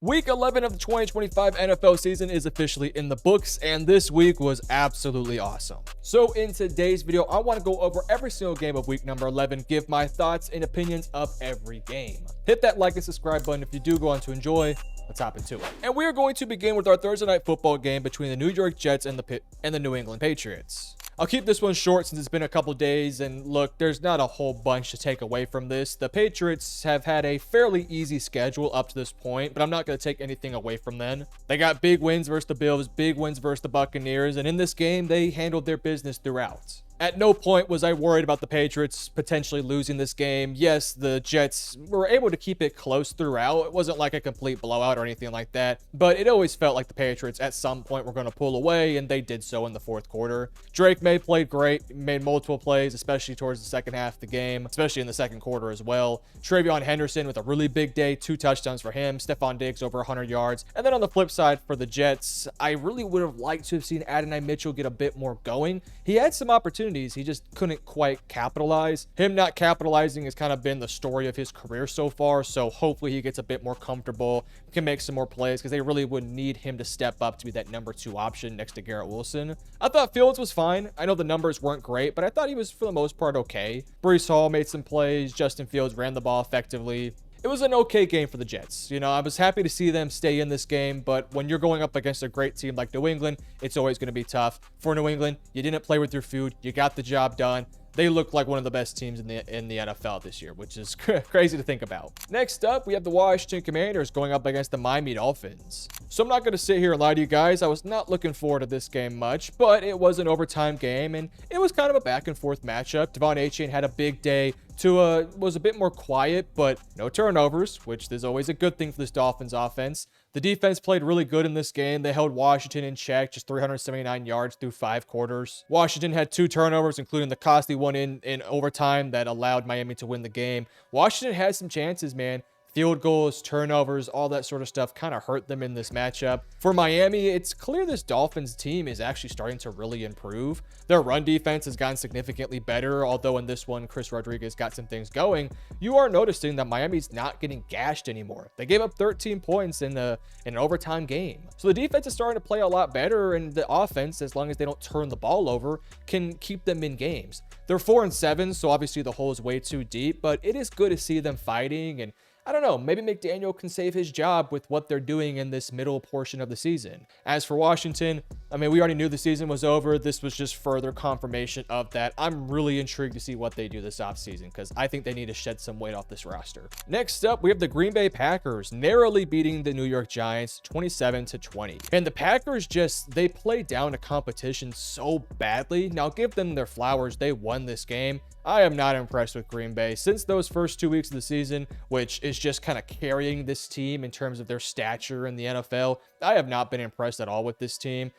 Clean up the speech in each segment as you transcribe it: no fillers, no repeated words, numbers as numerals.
Week 11 of the 2025 NFL season is officially in the books, and this week was absolutely awesome. So in today's video, I want to go over every single game of week number 11, give my thoughts and opinions of every game. Hit that like and subscribe button if you do go on to enjoy. Let's hop into it. And we are going to begin with our Thursday night football game between the New York Jets and the New England Patriots. I'll keep this one short since it's been a couple days, and look, there's not a whole bunch to take away from this. The Patriots have had a fairly easy schedule up to this point, but I'm not going to take anything away from them. They got big wins versus the Bills, big wins versus the Buccaneers, and in this game, they handled their business throughout. At no point was I worried about the Patriots potentially losing this game. Yes, the Jets were able to keep it close throughout. It wasn't like a complete blowout or anything like that, but it always felt like the Patriots at some point were going to pull away, and they did so in the fourth quarter. Drake May played great, made multiple plays, especially towards the second half of the game, especially in the second quarter as well. Travion Henderson with a really big day, 2 touchdowns for him. Stephon Diggs over 100 yards. And then on the flip side for the Jets, I really would have liked to have seen Adonai Mitchell get a bit more going. He had some opportunities. He just couldn't quite capitalize. Him not capitalizing has kind of been the story of his career so far, so hopefully he gets a bit more comfortable, can make some more plays, because they really would need him to step up to be that number 2 option next to Garrett Wilson. I thought Fields was fine. I know the numbers weren't great, but I thought he was for the most part okay. Breece Hall made some plays. Justin Fields ran the ball effectively. It was an okay game for the Jets. You know, I was happy to see them stay in this game, but when you're going up against a great team like New England, it's always going to be tough. For New England, you didn't play with your food. You got the job done. They look like one of the best teams in the NFL this year, which is crazy to think about. Next up, we have the Washington Commanders going up against the Miami Dolphins. So I'm not going to sit here and lie to you guys. I was not looking forward to this game much, but it was an overtime game, and it was kind of a back and forth matchup. Devon Achane had a big day. Tua was a bit more quiet, but no turnovers, which is always a good thing for this Dolphins offense. The defense played really good in this game. They held Washington in check, just 379 yards through 5 quarters. Washington had 2 turnovers, including the costly one in overtime that allowed Miami to win the game. Washington had some chances, man. Field goals, turnovers, all that sort of stuff kind of hurt them in this matchup. For Miami, it's clear this Dolphins team is actually starting to really improve. Their run defense has gotten significantly better, although in this one, Chris Rodriguez got some things going. You are noticing that Miami's not getting gashed anymore. They gave up 13 points in an overtime game. So the defense is starting to play a lot better, and the offense, as long as they don't turn the ball over, can keep them in games. They're 4-7, so obviously the hole is way too deep, but it is good to see them fighting, and I don't know, maybe McDaniel can save his job with what they're doing in this middle portion of the season. As for Washington, I mean, we already knew the season was over. This was just further confirmation of that. I'm really intrigued to see what they do this offseason, because I think they need to shed some weight off this roster. Next up, we have the Green Bay Packers narrowly beating the New York Giants 27-20. And the Packers they play down to competition so badly. Now, give them their flowers. They won this game. I am not impressed with Green Bay. Since those first 2 weeks of the season, which is just kind of carrying this team in terms of their stature in the NFL, I have not been impressed at all with this team.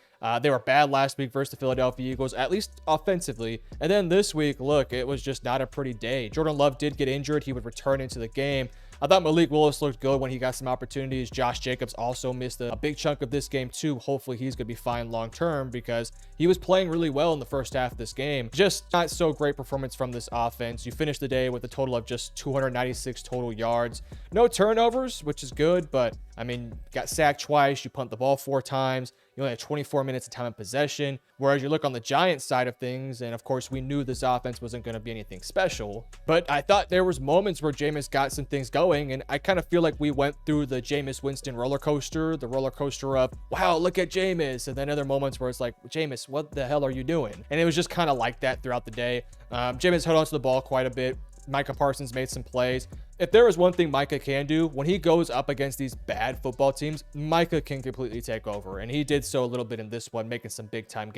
They were bad last week versus the Philadelphia Eagles, at least offensively. And then this week, look, it was just not a pretty day. Jordan Love did get injured. He would return into the game. I thought Malik Willis looked good when he got some opportunities. Josh Jacobs also missed a big chunk of this game too. Hopefully he's going to be fine long term, because he was playing really well in the first half of this game. Just not so great performance from this offense. You finished the day with a total of just 296 total yards. No turnovers, which is good, but I mean, got sacked twice. You punt the ball 4 times. You only had 24 minutes of time of possession. Whereas you look on the Giants side of things, and of course we knew this offense wasn't going to be anything special, but I thought there was moments where Jameis got some things going, and I kind of feel like we went through the Jameis Winston roller coaster, the roller coaster of, wow, look at Jameis, and then other moments where it's like, Jameis, what the hell are you doing? And it was just kind of like that throughout the day. Jameis held onto the ball quite a bit. Micah Parsons made some plays. If there is one thing Micah can do, when he goes up against these bad football teams, Micah can completely take over. And he did so a little bit in this one, making some big time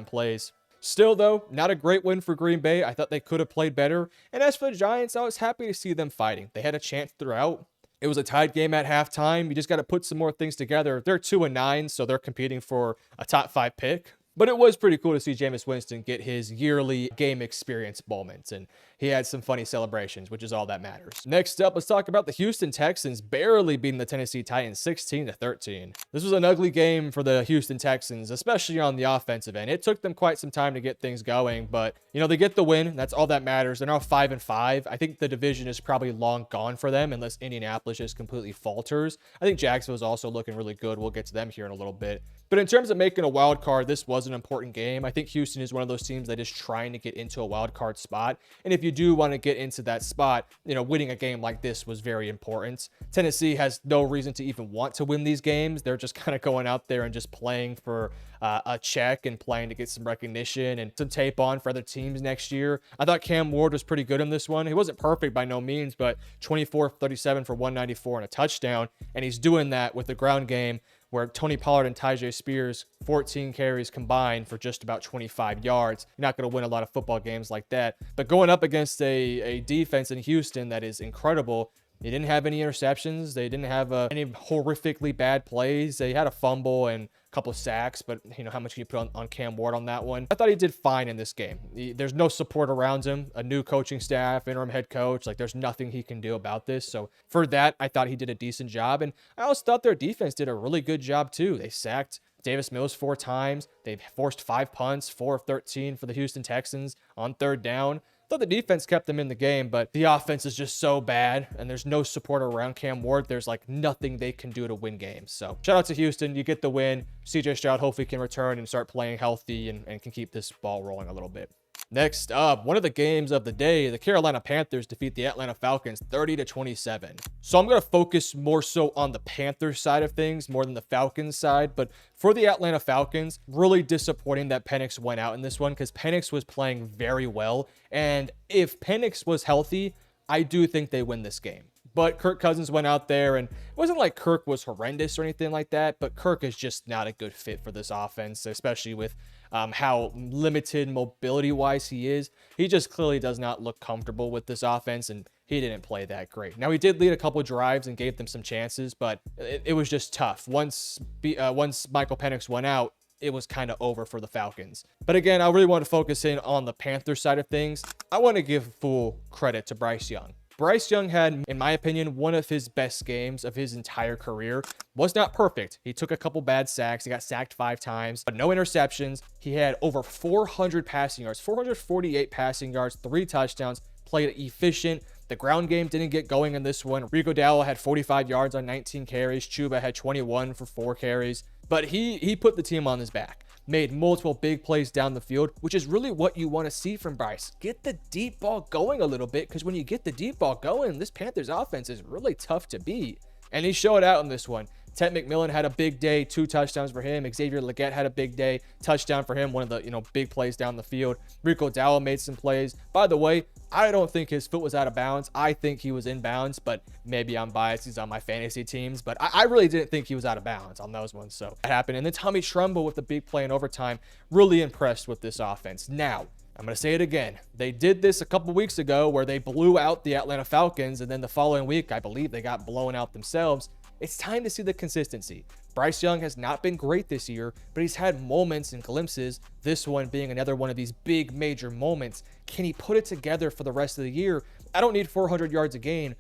plays. Still though, not a great win for Green Bay. I thought they could have played better. And as for the Giants, I was happy to see them fighting. They had a chance throughout. It was a tied game at halftime. You just got to put some more things together. They're 2-9, so they're competing for a top 5 pick. But it was pretty cool to see Jameis Winston get his yearly game experience moments. And he had some funny celebrations, which is all that matters. Next up, let's talk about the Houston Texans barely beating the Tennessee Titans 16-13. This was an ugly game for the Houston Texans, especially on the offensive end. It took them quite some time to get things going, but they get the win. That's all that matters. They're now 5-5. I think the division is probably long gone for them unless Indianapolis just completely falters. I think Jacksonville's also looking really good. We'll get to them here in a little bit. But in terms of making a wild card, this was an important game. I think Houston is one of those teams that is trying to get into a wild card spot. And if you do want to get into that spot, winning a game like this was very important. Tennessee has no reason to even want to win these games. They're just kind of going out there and just playing for a check and playing to get some recognition and some tape on for other teams next year. I thought Cam Ward was pretty good in this one. He wasn't perfect by no means, but 24-37 for 194 and a touchdown. And he's doing that with the ground game, where Tony Pollard and Tyjae Spears, 14 carries combined for just about 25 yards. You're not going to win a lot of football games like that. But going up against a defense in Houston that is incredible, they didn't have any interceptions. They didn't have any horrifically bad plays. They had a fumble and a couple of sacks, but how much can you put on Cam Ward on that one? I thought he did fine in this game. There's no support around him, a new coaching staff, interim head coach. Like, there's nothing he can do about this. So for that, I thought he did a decent job. And I also thought their defense did a really good job too. They sacked Davis Mills 4 times. They've forced 5 punts, 4 of 13 for the Houston Texans on third down. Thought the defense kept them in the game, but the offense is just so bad, and there's no support around Cam Ward. There's like nothing they can do to win games. So shout out to Houston. You get the win. CJ Stroud hopefully can return and start playing healthy and can keep this ball rolling a little bit. Next up, one of the games of the day, the Carolina Panthers defeat the Atlanta Falcons 30-27. So I'm going to focus more so on the Panthers side of things more than the Falcons side. But for the Atlanta Falcons, really disappointing that Penix went out in this one because Penix was playing very well. And if Penix was healthy, I do think they win this game. But Kirk Cousins went out there, and it wasn't like Kirk was horrendous or anything like that, but Kirk is just not a good fit for this offense, especially with how limited mobility-wise he is. He just clearly does not look comfortable with this offense, and he didn't play that great. Now, he did lead a couple of drives and gave them some chances, but it was just tough. Once Michael Penix went out, it was kind of over for the Falcons. But again, I really want to focus in on the Panthers side of things. I want to give full credit to Bryce Young. Bryce Young had, in my opinion, one of his best games of his entire career. Was not perfect. He took a couple bad sacks. He got sacked 5 times, but no interceptions. He had over 400 passing yards, 448 passing yards, 3 touchdowns, played efficient. The ground game didn't get going in this one. Rico Dowdle had 45 yards on 19 carries. Chuba had 21 for 4 carries, but he put the team on his back. Made multiple big plays down the field, which is really what you want to see from Bryce. Get the deep ball going a little bit, because when you get the deep ball going, this Panthers offense is really tough to beat. And he showed out in this one. Ted McMillan had a big day, 2 touchdowns for him. Xavier Legette had a big day, touchdown for him, one of the big plays down the field. Rico Dowdle made some plays. By the way, I don't think his foot was out of bounds. I think he was in bounds, but maybe I'm biased. He's on my fantasy teams, but I really didn't think he was out of bounds on those ones. So that happened. And then Tommy Trumbull with the big play in overtime, really impressed with this offense. Now, I'm going to say it again. They did this a couple weeks ago where they blew out the Atlanta Falcons, and then the following week, I believe they got blown out themselves. It's time to see the consistency. Bryce Young has not been great this year, but he's had moments and glimpses, this one being another one of these big major moments. Can he put it together for the rest of the year? I don't need 400 yards a game,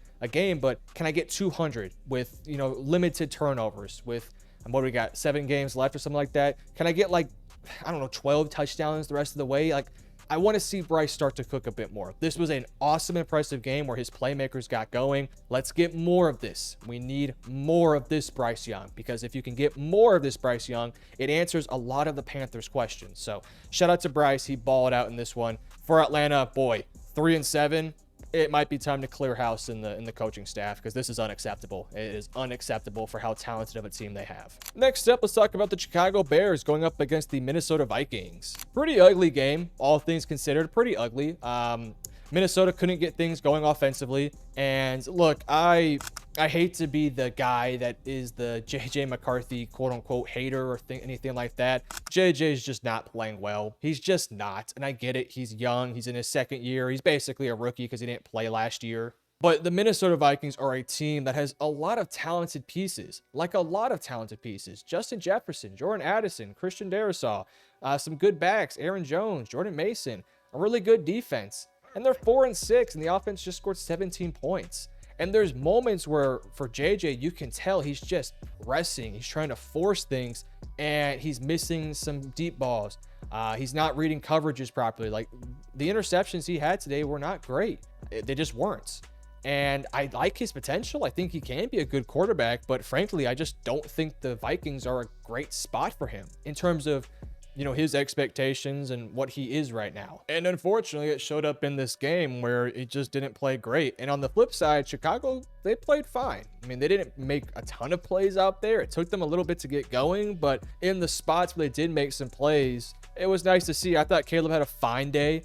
but can I get 200 with, limited turnovers with, what do we got, 7 games left or something like that? Can I get 12 touchdowns the rest of the way? I want to see Bryce start to cook a bit more. This was an awesome, impressive game where his playmakers got going. Let's get more of this. We need more of this Bryce Young, because if you can get more of this Bryce Young, it answers a lot of the Panthers' questions. So shout out to Bryce. He balled out in this one. For Atlanta, boy, 3-7. It might be time to clear house in the coaching staff, because this is unacceptable. It is unacceptable for how talented of a team they have. Next up, let's talk about the Chicago Bears going up against the Minnesota Vikings. Pretty ugly game, all things considered. Pretty ugly. Minnesota couldn't get things going offensively. And look, I hate to be the guy that is the JJ McCarthy quote-unquote hater or anything like that. JJ is just not playing well. He's just not. And I get it. He's young. He's in his 2nd year. He's basically a rookie because he didn't play last year. But the Minnesota Vikings are a team that has a lot of talented pieces. Justin Jefferson, Jordan Addison, Christian Darrisaw, some good backs, Aaron Jones, Jordan Mason, a really good defense. and they're 4-6, and the offense just scored 17 points. And there's moments where for JJ, you can tell he's just resting. He's trying to force things, and he's missing some deep balls. He's not reading coverages properly. Like, the interceptions he had today were not great. They just weren't. And I like his potential. I think he can be a good quarterback, but frankly, I just don't think the Vikings are a great spot for him in terms of, you know, his expectations and what he is right now. And unfortunately, it showed up in this game where it just didn't play great. And on the flip side, Chicago, they played fine. I mean, they didn't make a ton of plays out there. It took them a little bit to get going, but in the spots where they did make some plays, it was nice to see. I thought Caleb had a fine day.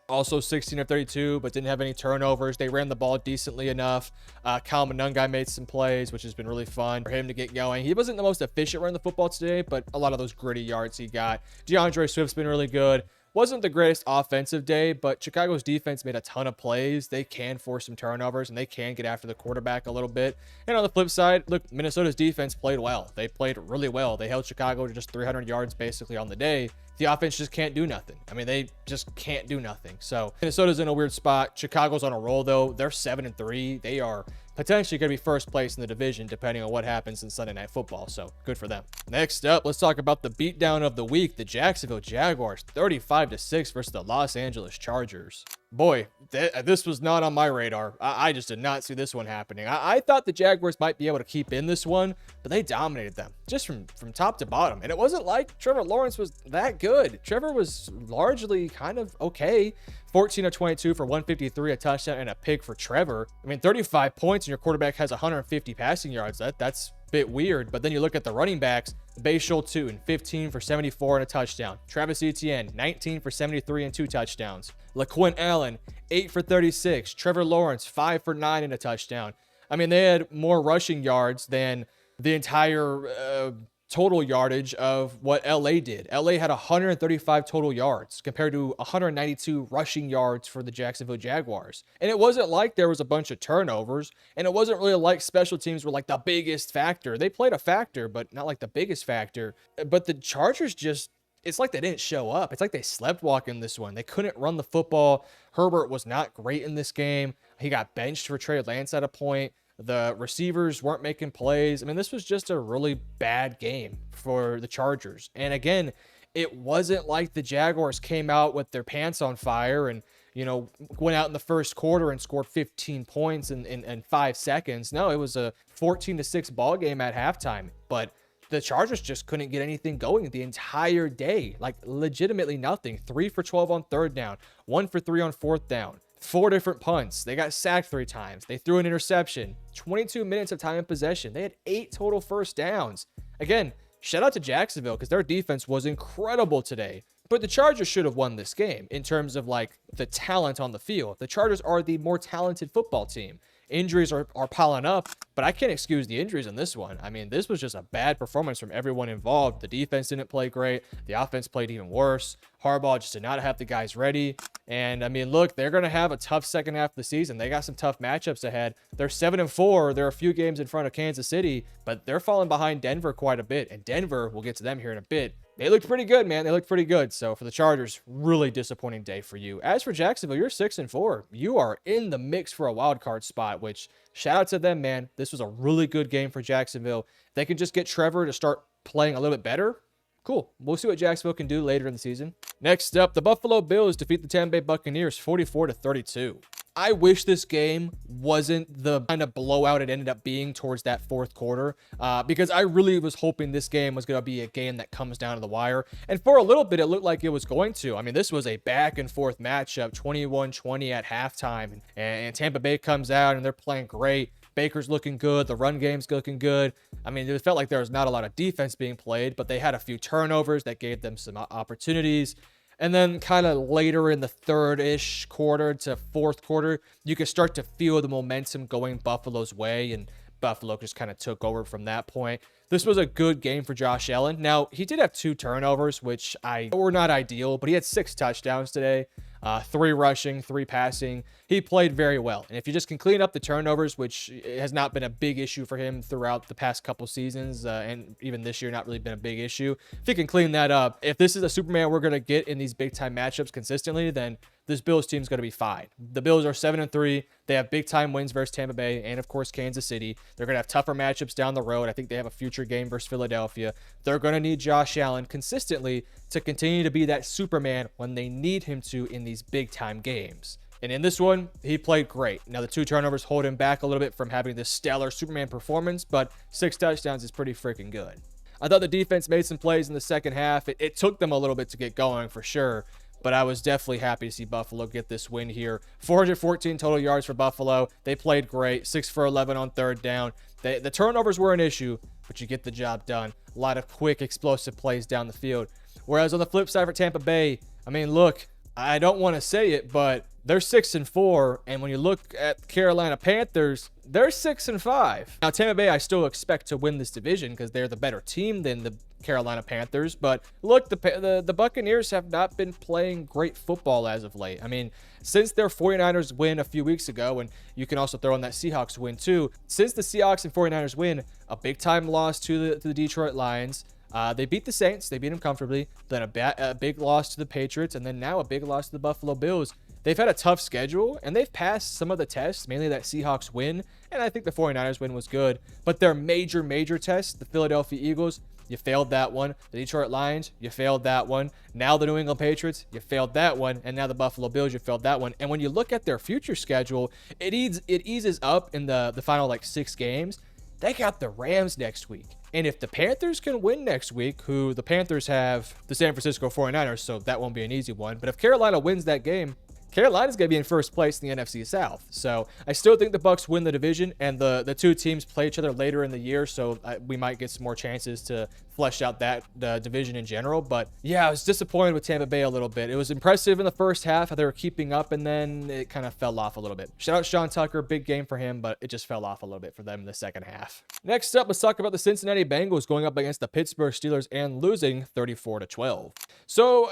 Also 16 of 32, but didn't have any turnovers. They ran the ball decently enough. Kyle Monungai made some plays, which has been really fun for him to get going. He wasn't the most efficient running the football today, but a lot of those gritty yards he got. DeAndre Swift's been really good. Wasn't the greatest offensive day, but Chicago's defense made a ton of plays. They can force some turnovers, and they can get after the quarterback a little bit. And on the flip side, look, Minnesota's defense played well. They played really well. They held Chicago to just 300 yards basically on the day. The offense just can't do nothing. I mean, they just can't do nothing. So Minnesota's in a weird spot. Chicago's on a roll, though. They're 7-3. They are potentially going to be first place in the division, depending on what happens in Sunday Night Football. So good for them. Next up, let's talk about the beatdown of the week. The Jacksonville Jaguars, 35-6 versus the Los Angeles Chargers. Boy, this was not on my radar. I just did not see this one happening. I thought the Jaguars might be able to keep in this one, but they dominated them just from top to bottom. And it wasn't like Trevor Lawrence was that good. Trevor was largely kind of okay. 14 of 22 for 153, a touchdown, and a pick for Trevor. I mean, 35 points and your quarterback has 150 passing yards. That's a bit weird. But then you look at the running backs. Bayshul Tootin, 15 for 74 and a touchdown. Travis Etienne, 19 for 73 and 2 touchdowns. LaQuint Allen, 8 for 36. Trevor Lawrence, 5 for 9 and a touchdown. I mean, they had more rushing yards than the entire total yardage of what LA did. LA had 135 total yards compared to 192 rushing yards for the Jacksonville Jaguars. And it wasn't like there was a bunch of turnovers, and it wasn't really like special teams were like the biggest factor. They played a factor, but not like the biggest factor. But the Chargers just, it's like they didn't show up. It's like they sleptwalk in this one. They couldn't run the football. Herbert was not great in this game. He got benched for Trey Lance at a point. The receivers weren't making plays. I mean, this was just a really bad game for the Chargers. And again, it wasn't like the Jaguars came out with their pants on fire and, you know, went out in the first quarter and scored 15 points in 5 seconds. No, it was a 14-6 ball game at halftime. But the Chargers just couldn't get anything going the entire day. Like, legitimately nothing. 3 for 12 on third down. 1 for 3 on fourth down. 4 different punts. They got sacked 3 times. They threw an interception. 22 minutes of time in possession. They had 8 total first downs. Again, shout out to Jacksonville because their defense was incredible today. But the Chargers should have won this game in terms of like the talent on the field. The Chargers are the more talented football team. Injuries are piling up, but I can't excuse the injuries in this one. I mean, this was just a bad performance from everyone involved. The defense didn't play great. The offense played even worse. Harbaugh just did not have the guys ready. And I mean, look, they're going to have a tough second half of the season. They got some tough matchups ahead. They're 7-4. They're a few games in front of Kansas City, but they're falling behind Denver quite a bit. And Denver, we'll get to them here in a bit. They looked pretty good, man. They looked pretty good. So for the Chargers, really disappointing day for you. As for Jacksonville, you're 6-4. You are in the mix for a wild card spot, which shout out to them, man. This was a really good game for Jacksonville. If they can just get Trevor to start playing a little bit better, cool. We'll see what Jacksonville can do later in the season. Next up, the Buffalo Bills defeat the Tampa Bay Buccaneers 44-32. I wish this game wasn't the kind of blowout it ended up being towards that fourth quarter, because I really was hoping this game was going to be a game that comes down to the wire. And for a little bit, it looked like it was going to. I mean, this was a back and forth matchup, 21-20 at halftime. And Tampa Bay comes out and they're playing great. Baker's looking good. The run game's looking good. I mean, it felt like there was not a lot of defense being played, but they had a few turnovers that gave them some opportunities. And then kind of later in the third-ish quarter to fourth quarter, you could start to feel the momentum going Buffalo's way, and Buffalo just kind of took over from that point. This was a good game for Josh Allen. Now, he did have 2 turnovers, which were not ideal, but he had 6 touchdowns today. 3 rushing, 3 passing. He played very well. And if you just can clean up the turnovers, which has not been a big issue for him throughout the past couple seasons, and even this year, not really been a big issue. If you can clean that up, if this is a Superman we're going to get in these big time matchups consistently, then this Bills team's going to be fine. The Bills are 7-3. They have big time wins versus Tampa Bay and, of course, Kansas City. They're going to have tougher matchups down the road. I think they have a future game versus Philadelphia. They're going to need Josh Allen consistently to continue to be that Superman when they need him to in these big time games. And in this one, he played great. Now, the 2 turnovers hold him back a little bit from having this stellar Superman performance, but 6 touchdowns is pretty freaking good. I thought the defense made some plays in the second half. It took them a little bit to get going for sure, but I was definitely happy to see Buffalo get this win here. 414 total yards for Buffalo. They played great. 6 for 11 on third down. The turnovers were an issue, but you get the job done. A lot of quick, explosive plays down the field. Whereas on the flip side for Tampa Bay, I mean, look, I don't want to say it, but they're 6-4, and when you look at Carolina Panthers, they're 6-5. Now, Tampa Bay, I still expect to win this division because they're the better team than the Carolina Panthers. But look, the Buccaneers have not been playing great football as of late. I mean, since their 49ers win a few weeks ago, and you can also throw in that Seahawks win too, since the Seahawks and 49ers win, a big-time loss to the Detroit Lions. They beat the Saints. They beat them comfortably. Then a big loss to the Patriots, and then now a big loss to the Buffalo Bills. They've had a tough schedule, and they've passed some of the tests, mainly that Seahawks win, and I think the 49ers win was good. But their major tests, the Philadelphia Eagles, you failed that one. The Detroit Lions, you failed that one. Now the New England Patriots, you failed that one. And now the Buffalo Bills, you failed that one. And when you look at their future schedule, it eases up in the final like 6 games. They got the Rams next week. And if the Panthers can win next week, who the Panthers have the San Francisco 49ers, so that won't be an easy one. But if Carolina wins that game, Carolina's going to be in first place in the NFC South. So I still think the Bucs win the division, and the 2 teams play each other later in the year, so we might get some more chances to flesh out that division in general. But yeah, I was disappointed with Tampa Bay a little bit. It was impressive in the first half how they were keeping up, and then it kind of fell off a little bit. Shout out Sean Tucker, big game for him, but it just fell off a little bit for them in the second half. Next up, let's talk about the Cincinnati Bengals going up against the Pittsburgh Steelers and losing 34-12. So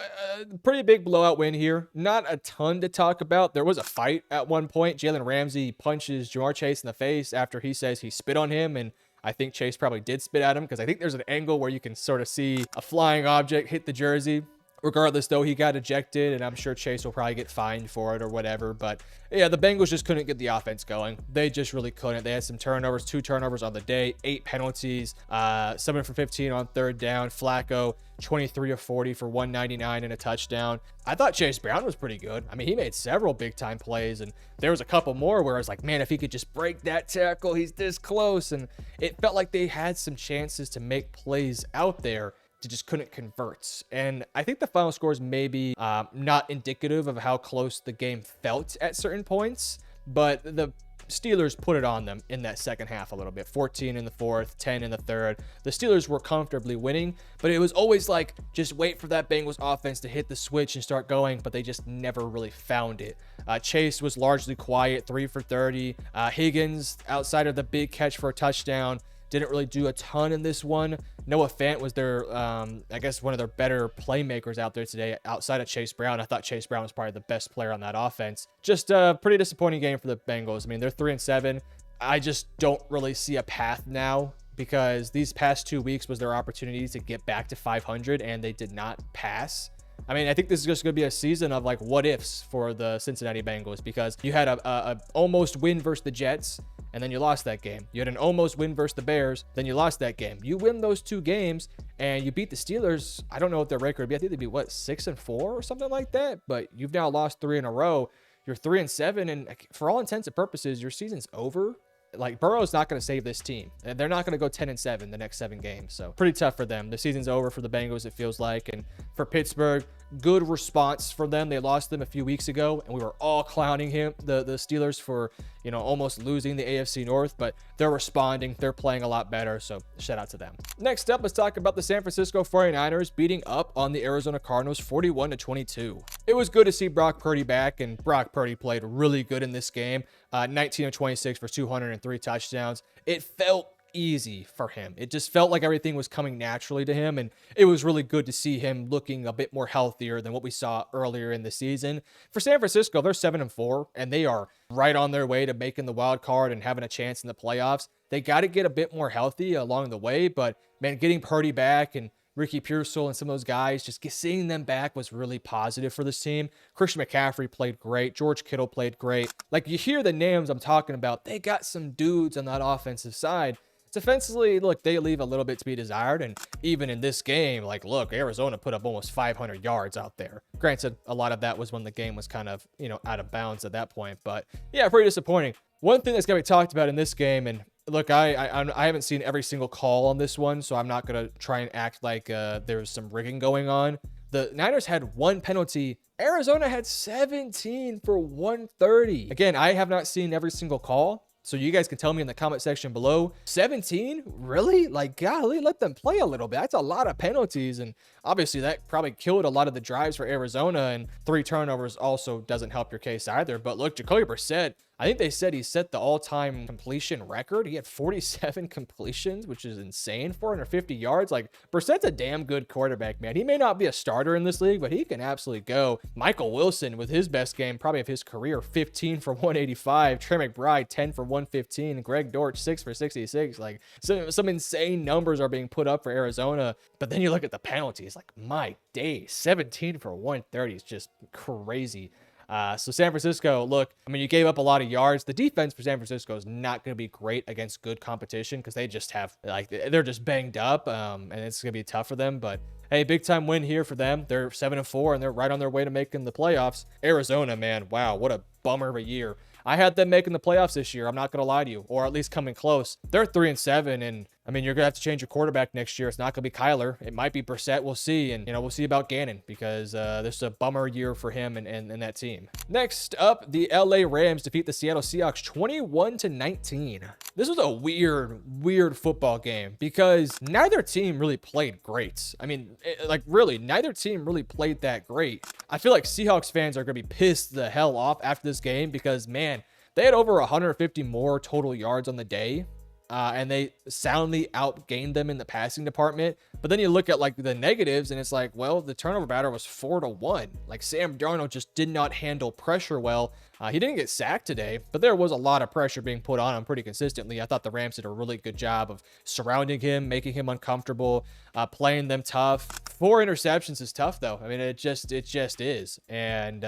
pretty big blowout win here. Not a ton to talk about. There was a fight at one point. Jalen Ramsey punches Jamar Chase in the face after he says he spit on him, and I think Chase probably did spit at him because I think there's an angle where you can sort of see a flying object hit the jersey. Regardless, though, he got ejected, and I'm sure Chase will probably get fined for it or whatever. But yeah, the Bengals just couldn't get the offense going. They just really couldn't. They had some turnovers, 2 turnovers on the day, 8 penalties, 7 for 15 on third down. Flacco, 23 of 40 for 199 and a touchdown. I thought Chase Brown was pretty good. I mean, he made several big-time plays, and there was a couple more where I was like, man, if he could just break that tackle, he's this close. And it felt like they had some chances to make plays out there. Just couldn't convert. And I think the final score is maybe not indicative of how close the game felt at certain points, but the Steelers put it on them in that second half a little bit. 14 in the fourth, 10 in the third. The Steelers were comfortably winning, but it was always like, just wait for that Bengals offense to hit the switch and start going, but they just never really found it. Chase was largely quiet, 3 for 30. Higgins, outside of the big catch for a touchdown, didn't really do a ton in this one. Noah Fant was their, I guess, one of their better playmakers out there today outside of Chase Brown. I thought Chase Brown was probably the best player on that offense. Just a pretty disappointing game for the Bengals. I mean, they're 3-7. I just don't really see a path now because these past 2 weeks was their opportunity to get back to 500, and they did not pass. I mean, I think this is just going to be a season of like what ifs for the Cincinnati Bengals because you had a almost win versus the Jets, and then you lost that game. You had an almost win versus the Bears, then you lost that game. You win those 2 games, and you beat the Steelers. I don't know what their record would be. I think they'd be, what, 6-4 or something like that? But you've now lost 3 in a row. You're 3-7, and for all intents and purposes, your season's over. Like, Burrow's not going to save this team. They're not going to go 10-7 the next 7 games. So pretty tough for them. The season's over for the Bengals, it feels like. And for Pittsburgh, good response for them. They lost them a few weeks ago, and we were all clowning the Steelers for, you know, almost losing the AFC North, but they're responding. They're playing a lot better, so shout out to them. Next up, let's talk about the San Francisco 49ers beating up on the Arizona Cardinals 41-22. It was good to see Brock Purdy back, and Brock Purdy played really good in this game. 19 of 26 for 203 touchdowns. It felt easy for him. It just felt like everything was coming naturally to him, and it was really good to see him looking a bit more healthier than what we saw earlier in the season. For San Francisco, they're 7-4, and they are right on their way to making the wild card and having a chance in the playoffs. They got to get a bit more healthy along the way, but man, getting Purdy back and Ricky Pearsall and some of those guys, seeing them back was really positive for this team. Christian McCaffrey played great. George Kittle played great. Like, you hear the names I'm talking about, they got some dudes on that offensive side. Defensively, look, they leave a little bit to be desired. And even in this game, like, look, Arizona put up almost 500 yards out there. Granted, a lot of that was when the game was kind of, out of bounds at that point. But yeah, pretty disappointing. One thing that's going to be talked about in this game, and look, I haven't seen every single call on this one, so I'm not going to try and act like there's some rigging going on. The Niners had 1 penalty. Arizona had 17 for 130. Again, I have not seen every single call, so you guys can tell me in the comment section below. 17? Really? Like, golly, let them play a little bit. That's a lot of penalties, and obviously that probably killed a lot of the drives for Arizona, and 3 turnovers also doesn't help your case either. But look, Jacoby Brissett, I think they said he set the all-time completion record. He had 47 completions, which is insane. 450 yards. Like, Brissett's a damn good quarterback, man. He may not be a starter in this league, but he can absolutely go. Michael Wilson, with his best game probably of his career, 15 for 185. Trey McBride, 10 for 115. Greg Dortch, 6 for 66. Like, some insane numbers are being put up for Arizona. But then you look at the penalties. Like, my day, 17 for 130 is just crazy. So San Francisco, look, I mean, you gave up a lot of yards. The defense for San Francisco is not going to be great against good competition because they just have, like, they're just banged up, and it's going to be tough for them. But hey, big time win here for them. They're 7-4, and they're right on their way to making the playoffs. Arizona, man, wow, what a bummer of a year. I had them making the playoffs this year. I'm not going to lie to you, or at least coming close. They're 3-7, and I mean, you're going to have to change your quarterback next year. It's not going to be Kyler. It might be Brissett. We'll see. And, we'll see about Gannon because this is a bummer year for him and that team. Next up, the LA Rams defeat the Seattle Seahawks 21-19. This was a weird football game because neither team really played great. I mean, really, neither team really played that great. I feel like Seahawks fans are going to be pissed the hell off after this game because, man, they had over 150 more total yards on the day. And they soundly outgained them in the passing department. But then you look at like the negatives and it's like, well, the turnover battle was 4-1. Like, Sam Darnold just did not handle pressure well. He didn't get sacked today, but there was a lot of pressure being put on him pretty consistently. I thought the Rams did a really good job of surrounding him, making him uncomfortable, playing them tough. 4 interceptions is tough though. I mean, it just is. And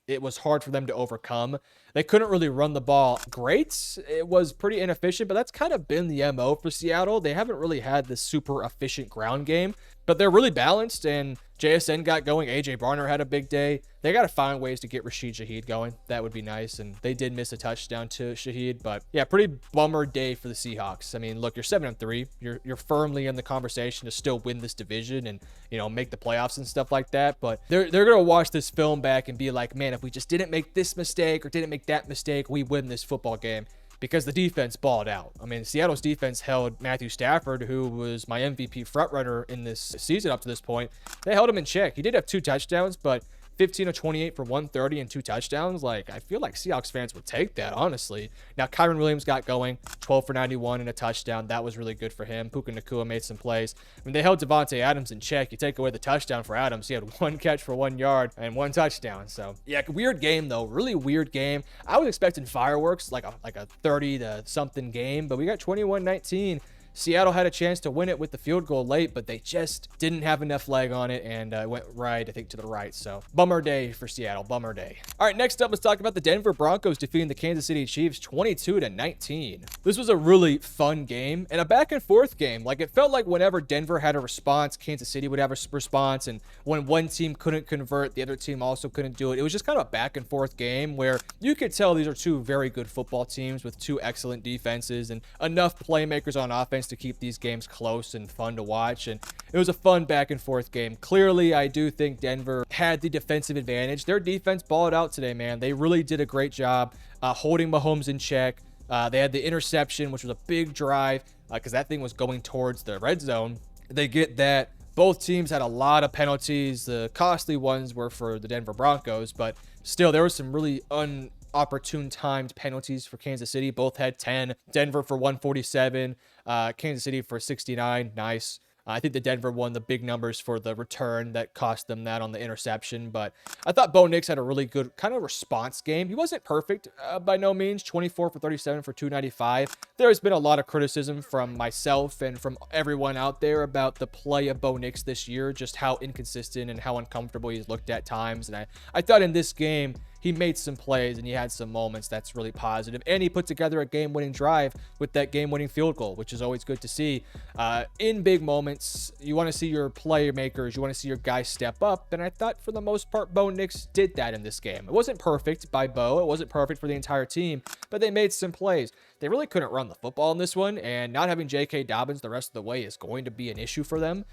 it was hard for them to overcome. They couldn't really run the ball great. It was pretty inefficient, but that's kind of been the MO for Seattle. They haven't really had this super efficient ground game, but they're really balanced, and JSN got going. AJ Barner had a big day. They got to find ways to get Rashid Shaheed going. That would be nice, and they did miss a touchdown to Shaheed, but yeah, pretty bummer day for the Seahawks. I mean, look, you're 7-3. You're firmly in the conversation to still win this division and, make the playoffs and stuff like that, but they're going to watch this film back and be like, man, if we just didn't make this mistake or didn't make that mistake, we win this football game. Because the defense balled out. I mean, Seattle's defense held Matthew Stafford, who was my MVP frontrunner in this season up to this point. They held him in check. He did have 2 touchdowns, but 15 of 28 for 130 and 2 touchdowns. Like, I feel like Seahawks fans would take that, honestly. Now, Kyron Williams got going, 12 for 91 and a touchdown. That was really good for him. Puka Nacua made some plays. I mean, they held Devontae Adams in check. You take away the touchdown for Adams, he had 1 catch for 1 yard and 1 touchdown. So, yeah, weird game, though. Really weird game. I was expecting fireworks, like a 30-something game, but we got 21-19. Seattle had a chance to win it with the field goal late, but they just didn't have enough leg on it, and it went right, I think, to the right. So, bummer day for Seattle. Bummer day. All right, next up, let's talk about the Denver Broncos defeating the Kansas City Chiefs 22-19. This was a really fun game and a back-and-forth game. Like, it felt like whenever Denver had a response, Kansas City would have a response, and when one team couldn't convert, the other team also couldn't do it. It was just kind of a back-and-forth game where you could tell these are 2 very good football teams with 2 excellent defenses and enough playmakers on offense to keep these games close and fun to watch, and it was a fun back and forth game. Clearly, I do think Denver had the defensive advantage. Their defense balled out today, man. They really did a great job holding Mahomes in check. They had the interception, which was a big drive because that thing was going towards the red zone. They get that. Both teams had a lot of penalties. The costly ones were for the Denver Broncos, but still, there was some really opportune timed penalties for Kansas City. Both had 10. Denver for 147, Kansas City for 69. Nice. I think the Denver won the big numbers for the return that cost them that on the interception. But I thought Bo Nix had a really good kind of response game. He wasn't perfect by no means, 24 for 37 for 295. There's been a lot of criticism from myself and from everyone out there about the play of Bo Nix this year, just how inconsistent and how uncomfortable he's looked at times. And I thought in this game, he made some plays and he had some moments that's really positive. And he put together a game-winning drive with that game-winning field goal, which is always good to see. In big moments, you want to see your playmakers, you want to see your guys step up. And I thought for the most part, Bo Nix did that in this game. It wasn't perfect by Bo. It wasn't perfect for the entire team, but they made some plays. They really couldn't run the football in this one, and not having J.K. Dobbins the rest of the way is going to be an issue for them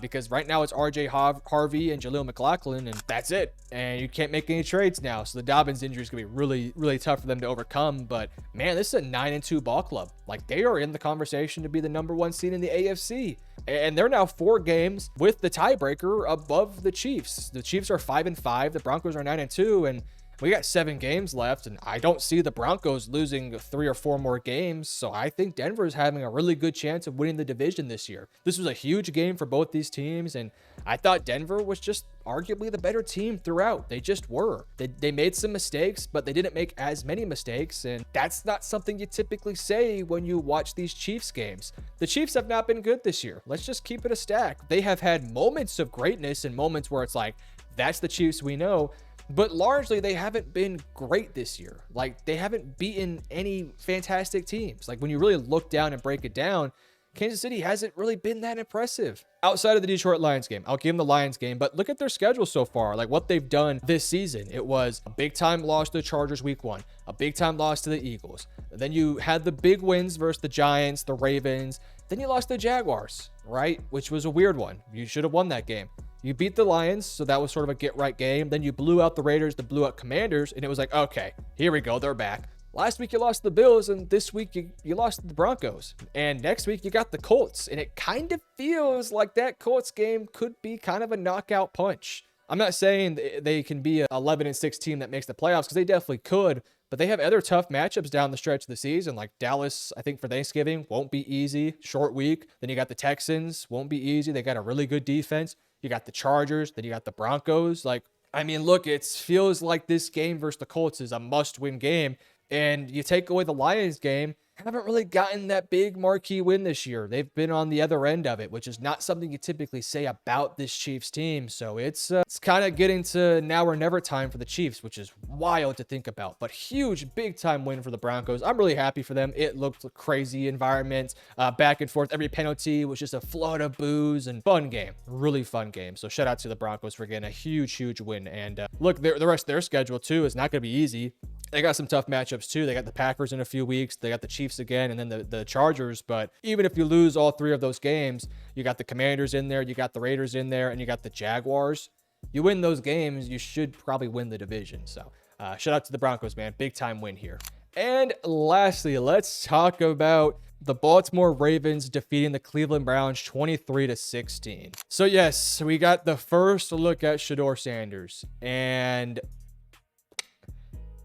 because right now it's R.J. Harvey and Jaleel McLaughlin, and that's it. And you can't make any trades now, so the Dobbins injury is going to be really, really tough for them to overcome. But, man, this is a 9-2 ball club. Like, they are in the conversation to be the #1 seed in the AFC. And they're now 4 games with the tiebreaker above the Chiefs. The Chiefs are 5-5. The Broncos are 9-2, and we got 7 games left, and I don't see the Broncos losing 3 or 4 more games, so I think Denver is having a really good chance of winning the division this year. This was a huge game for both these teams, and I thought Denver was just arguably the better team throughout. They just were. They made some mistakes, but they didn't make as many mistakes, and that's not something you typically say when you watch these Chiefs games. The Chiefs have not been good this year. Let's just keep it a stack. They have had moments of greatness and moments where it's like, that's the Chiefs we know. But largely, they haven't been great this year. Like, they haven't beaten any fantastic teams. Like, when you really look down and break it down, Kansas City hasn't really been that impressive. Outside of the Detroit Lions game, I'll give them the Lions game, but look at their schedule so far, like what they've done this season. It was a big-time loss to the Chargers week 1, a big-time loss to the Eagles. Then you had the big wins versus the Giants, the Ravens. Then you lost to the Jaguars, right? Which was a weird one. You should have won that game. You beat the Lions, so that was sort of a get-right game. Then you blew out the Raiders, then blew out Commanders, and it was like, okay, here we go, they're back. Last week you lost the Bills, and this week you lost the Broncos. And next week you got the Colts, and it kind of feels like that Colts game could be kind of a knockout punch. I'm not saying they can be a 11-6 team that makes the playoffs, because they definitely could, but they have other tough matchups down the stretch of the season, like Dallas, I think for Thanksgiving, won't be easy. Short week. Then you got the Texans, won't be easy. They got a really good defense. You got the Chargers, then you got the Broncos. Like, I mean, look, it feels like this game versus the Colts is a must-win game. And you take away the Lions game, haven't really gotten that big marquee win this year. They've been on the other end of it, which is not something you typically say about this Chiefs team. So it's kind of getting to now or never time for the Chiefs, which is wild to think about. But huge, big time win for the Broncos. I'm really happy for them. It looked a crazy environment, back and forth. Every penalty was just a flood of boos, and fun game, really fun game. So shout out to the Broncos for getting a huge, huge win. And look, the rest of their schedule too is not going to be easy. They got some tough matchups too. They got the Packers in a few weeks. They got the Chiefs again, and then the Chargers. But even if you lose all 3 of those games, you got the Commanders in there, you got the Raiders in there, and you got the Jaguars. You win those games, you should probably win the division. So shout out to the Broncos, man. Big time win here. And lastly, let's talk about the Baltimore Ravens defeating the Cleveland Browns 23-16. So yes, we got the first look at Shedeur Sanders, and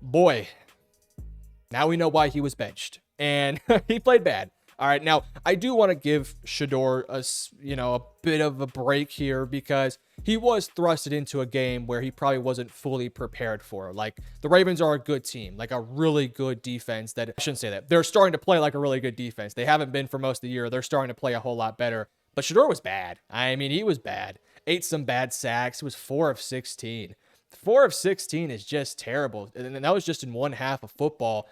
boy, now we know why he was benched, and he played bad. All right, now I do want to give Shedeur a bit of a break here, because he was thrusted into a game where he probably wasn't fully prepared for. Like, the Ravens are a good team, like a really good defense. That I shouldn't say that. They're starting to play like a really good defense. They haven't been for most of the year. They're starting to play a whole lot better. But Shedeur was bad. I mean, he was bad. Ate some bad sacks. He was 4 of 16. 4 of 16 is just terrible. And that was just in one half of football.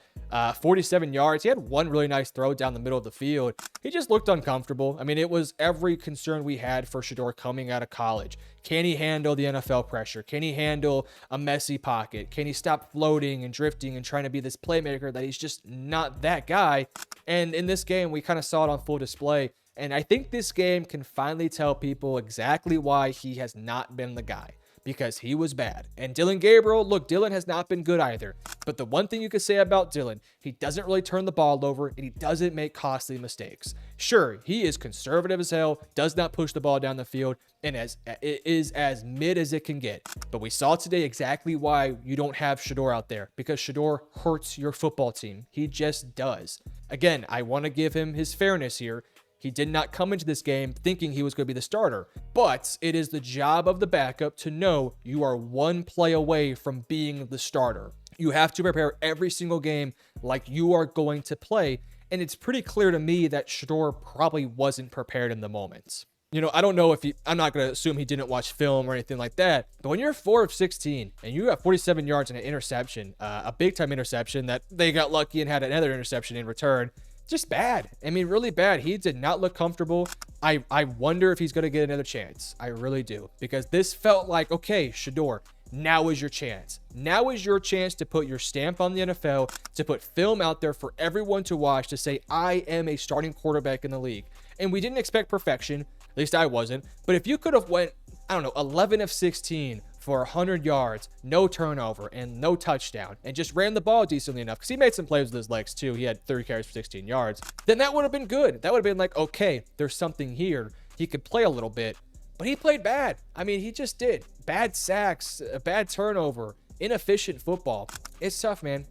47 yards. He had one really nice throw down the middle of the field. He just looked uncomfortable. I mean, it was every concern we had for Shedeur coming out of college. Can he handle the NFL pressure? Can he handle a messy pocket? Can he stop floating and drifting and trying to be this playmaker that he's just not that guy? And in this game, we kind of saw it on full display. And I think this game can finally tell people exactly why he has not been the guy. Because he was bad. And Dylan Gabriel, look, Dylan has not been good either. But the one thing you can say about Dylan, he doesn't really turn the ball over, and he doesn't make costly mistakes. Sure, he is conservative as hell, does not push the ball down the field, and it is as mid as it can get. But we saw today exactly why you don't have Shedeur out there, because Shedeur hurts your football team. He just does. Again, I want to give him his fairness here. He did not come into this game thinking he was going to be the starter, but it is the job of the backup to know you are one play away from being the starter. You have to prepare every single game like you are going to play, and it's pretty clear to me that Shedeur probably wasn't prepared in the moment. You know, I don't know if I'm not going to assume he didn't watch film or anything like that, but when you're 4 of 16 and you have 47 yards and an interception, a big time interception that they got lucky and had another interception in return, just bad. I mean, really bad. He did not look comfortable. I wonder if he's going to get another chance. I really do, because this felt like, okay, Shedeur, now is your chance. Now is your chance to put your stamp on the NFL, to put film out there for everyone to watch, to say, I am a starting quarterback in the league. And we didn't expect perfection. At least I wasn't. But if you could have went, I don't know, 11 of 16 for 100 yards, no turnover, and no touchdown, and just ran the ball decently enough, because he made some plays with his legs too. He had 30 carries for 16 yards. Then that would have been good. That would have been like, okay, there's something here. He could play a little bit. But he played bad. I mean, he just did. Bad sacks, a bad turnover, inefficient football. It's tough, man.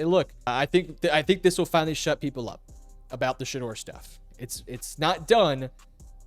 Look, I think this will finally shut people up about the Shedeur stuff. It's not done,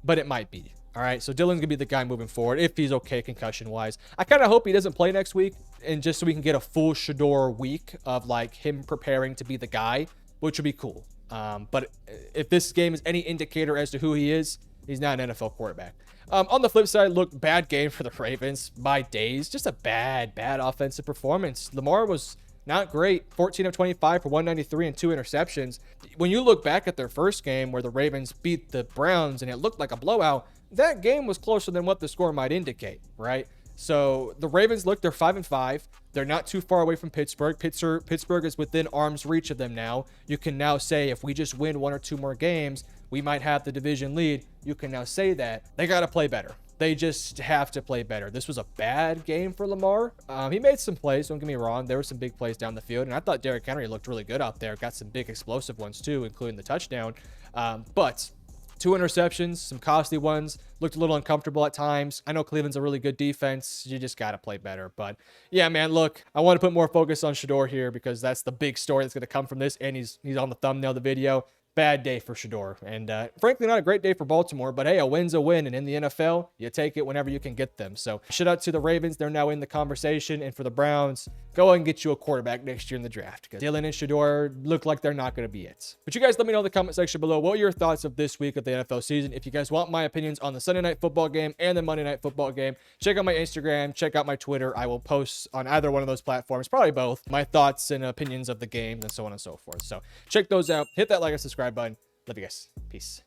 but it might be. All right, so Dylan's gonna be the guy moving forward if he's okay concussion wise. I kind of hope he doesn't play next week, and just so we can get a full Shedeur week of like him preparing to be the guy, which would be cool. But if this game is any indicator as to who he is, he's not an NFL quarterback. On the flip side, look, bad game for the Ravens by days. Just a bad offensive performance. Lamar was not great. 14 of 25 for 193 and 2 interceptions. When you look back at their first game where the Ravens beat the Browns and it looked like a blowout, that game was closer than what the score might indicate, right? So the Ravens, look, they're 5-5. They're not too far away from Pittsburgh. Pittsburgh is within arm's reach of them now. You can now say if we just win 1 or 2 more games, we might have the division lead. You can now say that. They got to play better. They just have to play better. This was a bad game for Lamar. He made some plays, don't get me wrong. There were some big plays down the field, and I thought Derrick Henry looked really good out there. Got some big explosive ones too, including the touchdown. But 2 interceptions, some costly ones, looked a little uncomfortable at times. I know Cleveland's a really good defense. You just got to play better. But yeah, man, look, I want to put more focus on Shedeur here because that's the big story that's going to come from this, and he's on the thumbnail of the video. Bad day for Shedeur, and frankly, not a great day for Baltimore, but hey, a win's a win, and in the NFL, you take it whenever you can get them. So shout out to the Ravens. They're now in the conversation, and for the Browns, go and get you a quarterback next year in the draft, because Dylan and Shedeur look like they're not going to be it. But you guys let me know in the comment section below what are your thoughts of this week of the NFL season. If you guys want my opinions on the Sunday Night Football game and the Monday Night Football game, check out my Instagram, check out my Twitter. I will post on either one of those platforms, probably both, my thoughts and opinions of the games and so on and so forth. So check those out. Hit that like and subscribe button. Love you guys. Peace.